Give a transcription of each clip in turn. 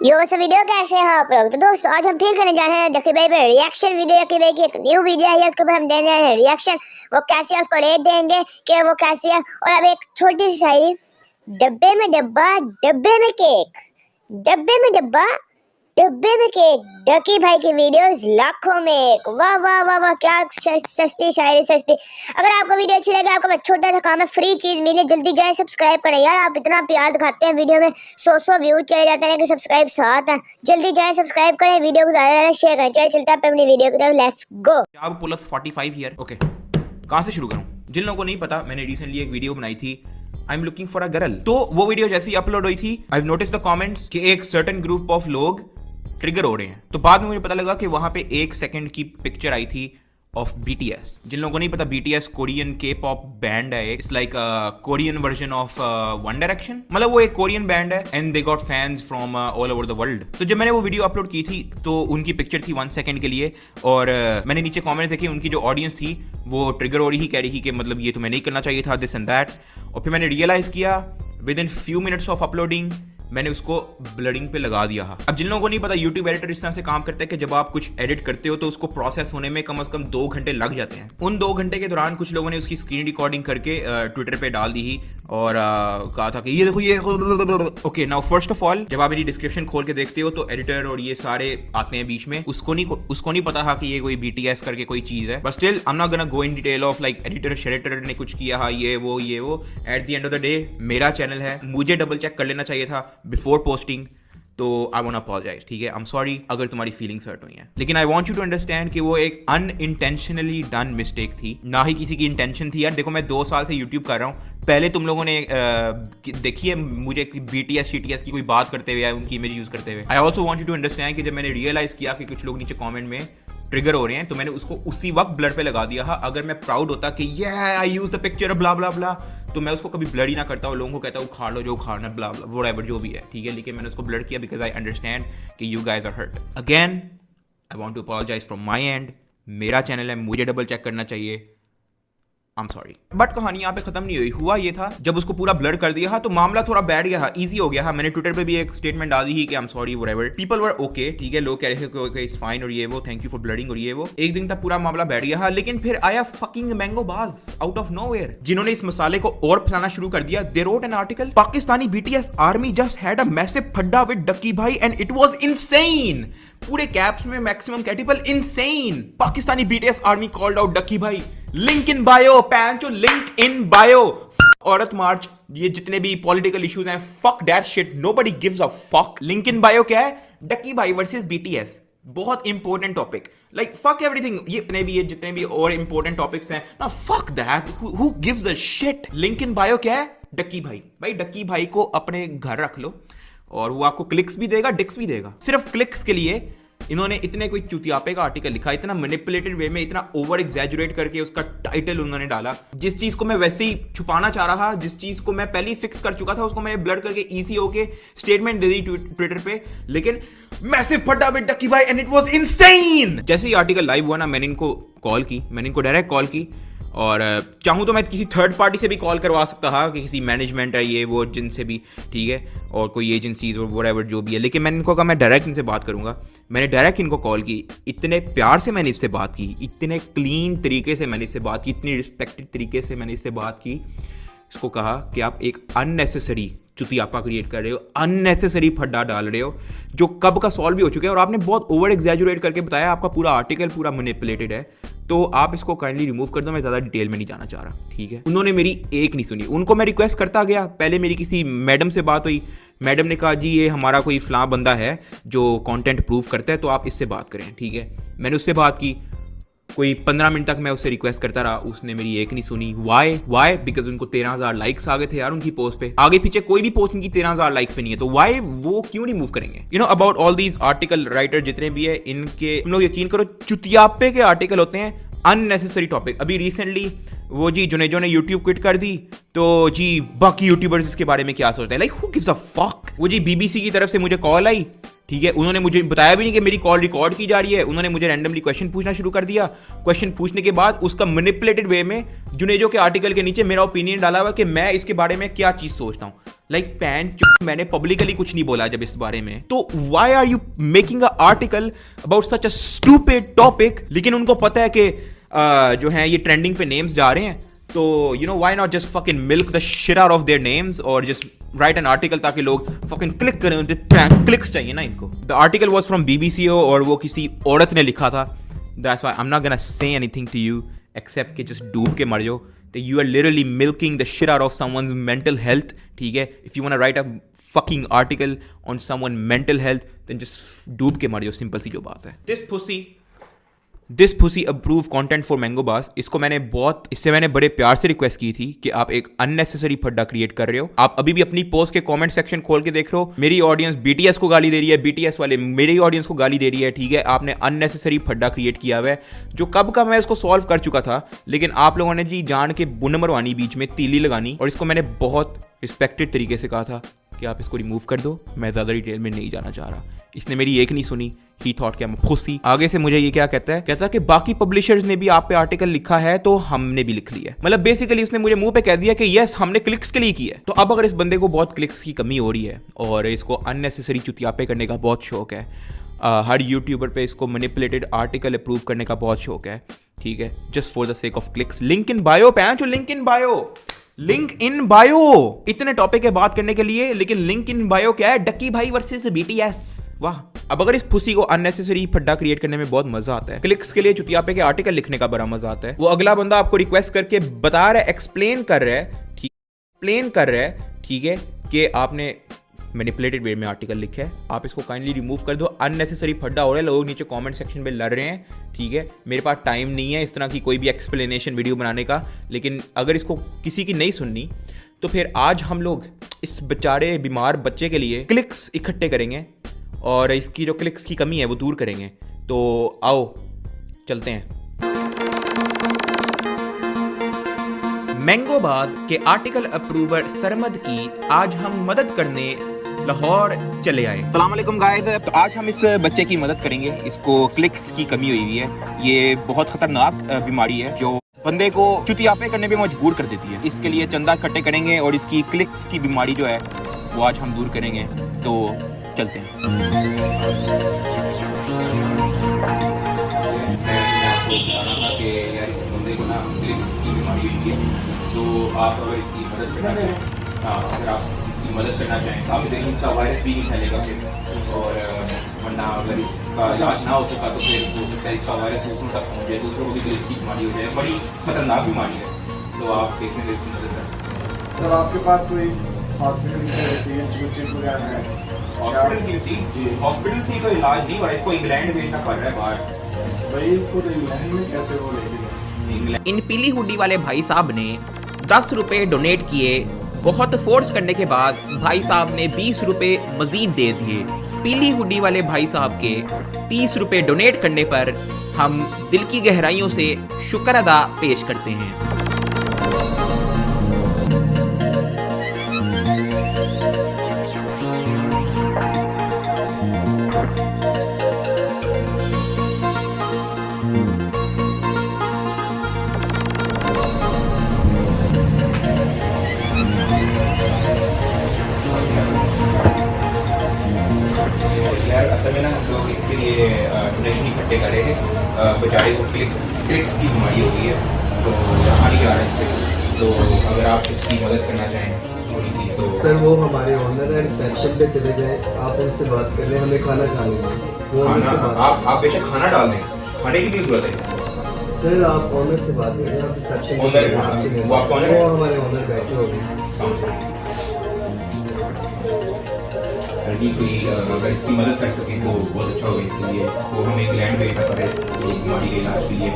यो सब वीडियो कैसे हैं आप लोग। तो दोस्तों आज हम फिर करने जा रहे हैं डकी भाई पे रिएक्शन वीडियो। डकी भाई की एक न्यू वीडियो है, उसके ऊपर हम देने रहे हैं रिएक्शन। वो कैसे है उसको रेट देंगे कि वो कैसे है। और अब एक छोटी सी शायरी, डब्बे में डब्बा डब्बे में केक, डब्बे में डब्बा डब्बे में केक, डकी भाई की वीडियोस लाखों में एक। वाह वाह वाह वाह, क्या सस्ती शायरी सस्ती। अगर आपको वीडियो अच्छी लगे, आपको छोटा सा काम है, फ्री चीज मिले, जल्दी जाए सब्सक्राइब करें यार। आप इतना प्यार दिखाते हैं वीडियो में, 100 व्यूज चले जाते हैं कि सब्सक्राइब 7 है। जल्दी जाए सब्सक्राइब करें, वीडियो को ज्यादा शेयर करें। चलिए चलते हैं अपनी वीडियो की तरफ, लेट्स गो। आप पुल 45 ईयर ओके, कहाँ से शुरू करूँ? जिन लोगों को नहीं पता, मैंने रिसेंटली एक वीडियो बनाई थी, I am looking for a girl. तो वो वीडियो जैसे ही अपलोड हुई थी, आई नोटिस द कमेंट्स कि एक सर्टेन ग्रुप ऑफ लोग ट्रिगर हो रहे हैं। तो बाद में मुझे पता लगा कि वहां पे 1 सेकंड की पिक्चर आई थी ऑफ BTS। जिन लोगों को नहीं पता, BTS कोरियन K-pop बैंड है। It's like Korean version of one direction. मतलब वो एक कोरियन बैंड है and they got fans from all over the world. तो जब मैंने वो वीडियो अपलोड की थी तो उनकी पिक्चर थी 1 सेकंड के लिए, और मैंने नीचे कॉमेंट देखे, उनकी जो ऑडियंस थी वो ट्रिगर हो रही ही, कह रही थी कि मतलब ये तुम्हें नहीं करना चाहिए था, दिस एंड दैट। और फिर मैंने रियलाइज किया with in few minutes of uploading मैंने उसको ब्लडिंग पे लगा दिया। अब जिन लोगों को नहीं पता, यूट्यूब एडिटर इस तरह से काम करता है कि जब आप कुछ एडिट करते हो तो उसको प्रोसेस होने में कम से कम 2 घंटे लग जाते हैं। उन 2 घंटे के दौरान कुछ लोगों ने उसकी स्क्रीन रिकॉर्डिंग करके ट्विटर पे डाल दी और कहा था कि ये देखो ये। Okay, now first of all, जब आप मेरी डिस्क्रिप्शन खोल के देखते हो तो एडिटर और ये सारे आते हैं बीच में। उसको नहीं पता था कि ये कोई BTS करके कोई चीज है। But still I am not gonna go in detail of like editor शेडिटर ने कुछ किया, ये वो। At the end of the day मेरा चैनल है, मुझे डबल चेक कर लेना चाहिए था बिफोर पोस्टिंग। तो आई वांट अपोलोजाइज, ठीक है? आई एम सॉरी अगर तुम्हारी फीलिंग्स हर्ट हुई हैं, लेकिन I want you to understand कि वो एक अनइंटेंशनली डन मिस्टेक थी, ना ही किसी की इंटेंशन थी। यार देखो, मैं 2 साल से यूट्यूब कर रहा हूँ। पहले तुम लोगों ने देखी है मुझे BTS CTS की कोई बात करते हुए, उनकी इमेज यूज करते हुए। I also want you to understand कि जब मैंने रियलाइज किया कि कुछ लोग नीचे कॉमेंट में ट्रिगर हो रहे हैं, तो मैंने उसको उसी वक्त ब्लर पे लगा दिया। अगर मैं प्राउड होता कि ये आई यूज द पिक्चर ब्ला ब्ला ब्ला, तो मैं उसको कभी ब्लर ही ना करता और लोगों को कहता हूँ उखाड़ लो जो उखाड़ना, ब्ला ब्ला व्हाटएवर जो भी है, ठीक है? लेकिन मैंने उसको ब्लर किया बिकॉज आई अंडरस्टैंड कि you guys are hurt. Again I want to apologise from my end. मेरा चैनल है, मुझे डबल चेक करना चाहिए। I'm sorry. बट कहानी यहाँ पे खत्म नहीं हुई। हुआ ये था, जब उसको पूरा ब्लर कर दिया तो मामला थोड़ा बैठ गया, इजी हो गया। मैंने ट्विटर पे भी एक स्टेटमेंट डाल दी कि I'm sorry whatever. People were okay, ठीक है? लोग कह रहे थे कि it's fine और ये वो, थैंक यू फॉर ब्लडिंग और ये वो। एक दिन तक पूरा मामला बैठ गया, लेकिन फिर आया फकिंग मैंगो बाज आउट ऑफ नोवेयर, जिन्होंने इस मसाले को और फैलाना शुरू कर दिया। They wrote an article, Pakistani BTS army just had a massive फड्डा with Ducky Bhai and it was insane. पूरे कैप्स में maximum capital insane. Pakistani BTS army called out Ducky Bhai, link in bio, पैंचो link in bio. Aurat March, ये जितने भी पॉलिटिकल इश्यूज हैं, fuck that shit, nobody gives a fuck. Link in bio क्या है? Ducky Bhai versus BTS, बहुत important topic. Like fuck everything, ये जितने भी और इंपॉर्टेंट टॉपिक्स हैं ना, fuck that, who gives a shit. Link in bio क्या है? डकी भाई। भाई डकी भाई को अपने घर रख लो और वो आपको क्लिक्स भी देगा, डिक्स भी देगा। सिर्फ क्लिक्स के लिए इन्होंने इतने कोई चुतियापे का आर्टिकल लिखा, इतना मैनिपुलेटेड वे में, इतना ओवर एग्जैजुरेट करके उसका टाइटल उन्होंने डाला। जिस चीज को मैं वैसे ही छुपाना चाह रहा, जिस चीज को मैं पहले ही फिक्स कर चुका था, उसको मैंने ब्लर करके इजी होके स्टेटमेंट दे दी ट्विटर पे। लेकिन मैसिव फड्डा with Ducky Bhai and it was insane. जैसे ही आर्टिकल लाइव हुआ ना, मैंने इनको डायरेक्ट कॉल की, और चाहूँ तो मैं किसी थर्ड पार्टी से भी कॉल करवा सकता था कि किसी मैनेजमेंट है ये वो, जिनसे भी, ठीक है, और कोई एजेंसीज और व्हाटएवर जो भी है। लेकिन मैंने इनको कहा मैं डायरेक्ट इनसे बात करूंगा। मैंने डायरेक्ट इनको कॉल की, इतने प्यार से मैंने इससे बात की, इतने क्लीन तरीके से मैंने इससे बात की, इतनी रिस्पेक्टेड तरीके से मैंने इससे बात की। इसको कहा कि आप एक अननेसेसरी चुतियापा क्रिएट कर रहे हो, अननेसेसरी फड्डा डाल रहे हो, जो कब का सॉल्व भी हो चुका है, और आपने बहुत ओवर एग्जैजुरेट करके बताया, आपका पूरा आर्टिकल पूरा मैनिपुलेटेड है, तो आप इसको काइंडली रिमूव कर दो। मैं ज़्यादा डिटेल में नहीं जाना चाह रहा, ठीक है? उन्होंने मेरी एक नहीं सुनी। उनको मैं रिक्वेस्ट करता गया। पहले मेरी किसी मैडम से बात हुई, मैडम ने कहा जी ये हमारा कोई फलां बंदा है जो कंटेंट प्रूव करता है, तो आप इससे बात करें, ठीक है? मैंने उससे बात की, कोई 15 मिनट तक मैं उससे रिक्वेस्ट करता रहा, उसने मेरी एक नहीं सुनी। वाई? बिकॉज उनको 13,000 लाइक्स आ गए थे यार उनकी पोस्ट पे। आगे पीछे कोई भी पोस्ट इनकी 13,000 लाइक्स पे नहीं है, तो वाई वो क्यों नहीं मूव करेंगे? You know about all these article writer जितने भी है, इनके तुम लोग यकीन करो चुतियापे के आर्टिकल होते हैं, अननेसेसरी टॉपिक। अभी रिसेंटली वो जी जुनेजो ने यूट्यूब क्विट कर दी, तो जी बाकी यूट्यूबर्स इसके बारे में क्या सोचते हैं, like who gives a fuck. वो जी BBC की तरफ से मुझे कॉल आई, ठीक है। उन्होंने मुझे बताया भी नहीं कि मेरी कॉल रिकॉर्ड की जा रही है। उन्होंने मुझे रैंडमली क्वेश्चन पूछना शुरू कर दिया। क्वेश्चन पूछने के बाद उसका मैनिपुलेटेड वे में जुनेजो के आर्टिकल के नीचे मेरा ओपिनियन डाला हुआ कि मैं इसके बारे में क्या चीज सोचता हूँ। लाइक मैंने पब्लिकली कुछ नहीं बोला जब इस बारे में, तो why are you making a article about such a stupid topic. लेकिन उनको पता है कि जो है ये ट्रेंडिंग पे नेम्स जा रहे हैं, तो you know why not just fucking milk the shit out of their names और जस्ट राइट एन आर्टिकल ताकि लोग फकिंग क्लिक करें। क्लिक्स चाहिए ना इनको। The article was from BBC और वो किसी औरत ने लिखा था। That's why I am not gonna say anything to you except कि जस्ट डूब के मर जाओ। You are literally milking the shit out of someone's mental health, ठीक है। If you want to write a fucking article on someone mental health, then just डूब के मर जाओ, सिंपल सी जो बात है। This pussy approve content for Mango Bars। इसको मैंने बड़े प्यार से रिक्वेस्ट की थी कि आप एक अननेसेसरी फड्डा क्रिएट कर रहे हो। आप अभी भी अपनी पोस्ट के कमेंट सेक्शन खोल के देख रहे हो, मेरी ऑडियंस BTS को गाली दे रही है, BTS वाले मेरी ऑडियंस को गाली दे रही है, ठीक है। आपने अननेसेसरी फड्डा क्रिएट किया हुआ है जो कब का मैं इसको सॉल्व कर चुका था, लेकिन आप लोगों ने जी जान के बुन मरवानी, बीच में तीली लगानी। और इसको मैंने बहुत रिस्पेक्टेड तरीके से कहा था कि आप इसको रिमूव कर दो, मैं ज़्यादा डिटेल में नहीं जाना चाह रहा। इसने मेरी एक नहीं सुनी। ही थॉट कि फुसी। आगे से मुझे ये क्या कहता है कि बाकी पब्लिशर्स ने भी आप पे आर्टिकल लिखा है तो हमने भी लिख लिया। मतलब बेसिकली उसने मुझे मुंह पे कह दिया कि यस हमने क्लिक्स के लिए किया है। तो अब अगर इस बंदे को बहुत क्लिक्स की कमी हो रही है और इसको अननेसेसरी चुतियापे करने का बहुत शौक है, हर यूट्यूबर पे इसको मैनिपुलेटेड आर्टिकल अप्रूव करने का बहुत शौक है, ठीक है, just for the sake of clicks. Link in bio पैंचो, लिंक इन बायो इतने टॉपिक के बात करने के लिए, लेकिन लिंक इन बायो क्या है? डक्की भाई वर्सेस BTS। वाह। अब अगर इस फुसी को अननेसेसरी फड्डा क्रिएट करने में बहुत मजा आता है, क्लिक्स के लिए चुतियापे के आर्टिकल लिखने का बड़ा मजा आता है। वो अगला बंदा आपको रिक्वेस्ट करके बता रहा है, एक्सप्लेन कर रहा है, ठीक है, कि आपने मैनिपुलेटेड वे में आर्टिकल लिखा है, आप इसको काइंडली रिमूव कर दो। अननेसेसरी फड्डा हो रहा है, लोग नीचे कमेंट सेक्शन में लड़ रहे हैं, ठीक है। मेरे पास टाइम नहीं है इस तरह की कोई भी एक्सप्लेनेशन वीडियो बनाने का, लेकिन अगर इसको किसी की नहीं सुननी तो फिर आज हम लोग इस बेचारे बीमार बच्चे के लिए क्लिक्स इकट्ठे करेंगे और इसकी जो क्लिक्स की कमी है वो दूर करेंगे। तो आओ चलते हैं। मैंगो बाज के आर्टिकल अप्रूवर सरमद की आज हम मदद करने लाहौर चले आए। अस्सलाम वालेकुम गाइस। तो आज हम इस बच्चे की मदद करेंगे, इसको क्लिक्स की कमी हुई है। ये बहुत खतरनाक बीमारी है जो बंदे को चुतियापे करने पे मजबूर कर देती है। इसके लिए चंदा इकट्ठे करेंगे और इसकी क्लिक्स की बीमारी जो है वो आज हम दूर करेंगे। तो चलते हैं। यार इस बंदे को ना क्लिक्स की बीमारी हुई है, तो आप अगर इसकी मदद करना चाहें, अगर आप इसकी मदद करना चाहें, आप देखिए इसका वायरस भी नहीं फैलेगा फिर, और वरना अगर इसका इलाज ना हो सका तो फिर हो सकता है इसका वायरस दूसरों तक पहुँचे, दूसरों को भी क्लिक्स की बीमारी हो जाए। बड़ी खतरनाक बीमारी है, तो आप देखने से इसकी मदद कर सकते हैं। सर आपके पास कोई हॉस्पिटल से तो इलाज नहीं हो रहा, इसको इंग्लैंड भेजना पड़ रहा है बाहर। भाई इसको तो इंग्लैंड में कैसे वो लेंगे? इन पीली हुडी वाले भाई साहब ने 10 रुपए डोनेट किए। बहुत फोर्स करने के बाद भाई साहब ने 20 रुपए मजीद दे दिए। पीली हुडी वाले भाई साहब के 30 रुपए डोनेट करने पर हम दिल की गहराइयों से शुक्र अदा पेश करते हैं। असल में ना हम लोग इसके लिए डोनेशन इकट्ठे कर रहे थे। बेचारे को क्लिक्स की बीमारी हो गई है, तो यहाँ नहीं आ रहा इससे। तो अगर आप इसकी मदद करना चाहें थोड़ी सी, तो सर वो हमारे ऑनर है, रिसेप्शन पे चले जाएं, आप उनसे बात कर लें, हमें खाना खाने दें। वो आप बेशक खाना डाल दें, खाने की भी जरूरत है इसको। सर आप ऑनर से बात करें, आप रिसेप्शन पे ऑनर वो हमारे ऑनर बैठे हो गए। कोई अगर इसकी मदद कर सकें तो बहुत अच्छा होगा। इसके लिए इसको हमें इंग्लैंड भेजना पड़े एक बीमारी के इलाज के लिए।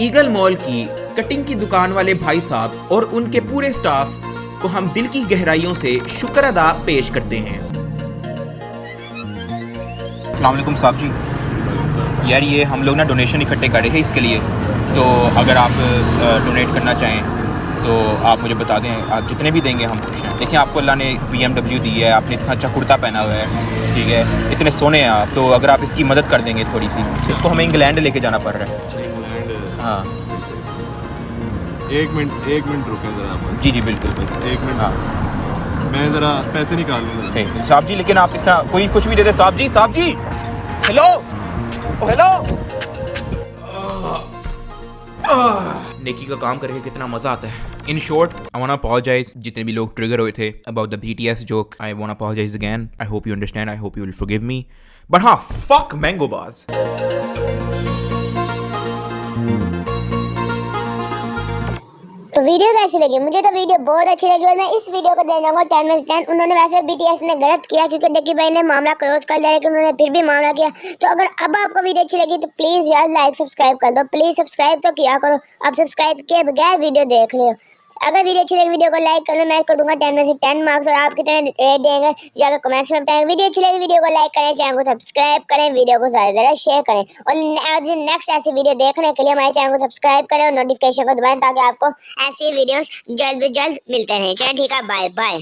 ईगल मॉल की कटिंग की दुकान वाले भाई साहब और उनके पूरे स्टाफ को हम दिल की गहराइयों से शुक्र अदा पेश करते हैं। अस्सलाम वालेकुम साहब जी। यार ये हम लोग ना डोनेशन इकट्ठे कर रहे हैं इसके लिए, तो अगर आप डोनेट करना चाहें तो आप मुझे बता दें, आप जितने भी देंगे हम खुश हैं। देखिए आपको अल्लाह ने BMW दी है, आपने इतना अच्छा कुर्ता पहना हुआ है, ठीक है, इतने सोने हैं आप, तो अगर आप इसकी मदद कर देंगे थोड़ी सी, इसको हमें इंग्लैंड लेके जाना पड़ रहा है। इंग्लैंड। हाँ एक मिनट रुकें ज़रा आप। जी बिल्कुल बिल्कुल। एक मिनट। हाँ मैं ज़रा पैसे निकाल लूँ ज़रा। ठीक साहब जी, लेकिन आप इसका कोई कुछ भी दे दे साहब जी। Hello hello. नेकी का काम करके कितना मजा आता है। In short I want apologise जितने भी लोग ट्रिगर हुए थे about the BTS joke. I want apologise again. I hope you understand, I hope you will forgive me. But हाँ, फक मैंगो बाज। तो वीडियो कैसी लगी? मुझे तो वीडियो बहुत अच्छी लगी और मैं इस वीडियो को दे दूंगा 10 में से 10। उन्होंने वैसे BTS ने गलत किया क्योंकि डक्की भाई ने मामला क्लोज कर दिया, लेकिन उन्होंने फिर भी मामला किया। तो अगर अब आपको वीडियो अच्छी लगी तो प्लीज यार लाइक सब्सक्राइब कर दो। प्लीज सब्सक्राइब तो किया करो, आप सब्सक्राइब किए बगैर वीडियो देख रहे हो। अगर वीडियो अच्छी लगी वीडियो को लाइक कर लो, मैं इसको दूंगा 10 में से 10 मार्क्स। और आप कितने रेट देंगे जाकर कमेंट्स में बताएं। वीडियो अच्छी लगी वीडियो को लाइक करें, चैनल को सब्सक्राइब करें, वीडियो को ज़्यादा से ज़्यादा शेयर करें और नेक्स्ट ऐसी वीडियो देखने के लिए हमारे चैनल को सब्सक्राइब करें और नोटिफिकेशन को दबाएं ताकि आपको ऐसी वीडियोस जल्द से जल्द मिलते रहें। चलिए ठीक है, बाय बाय।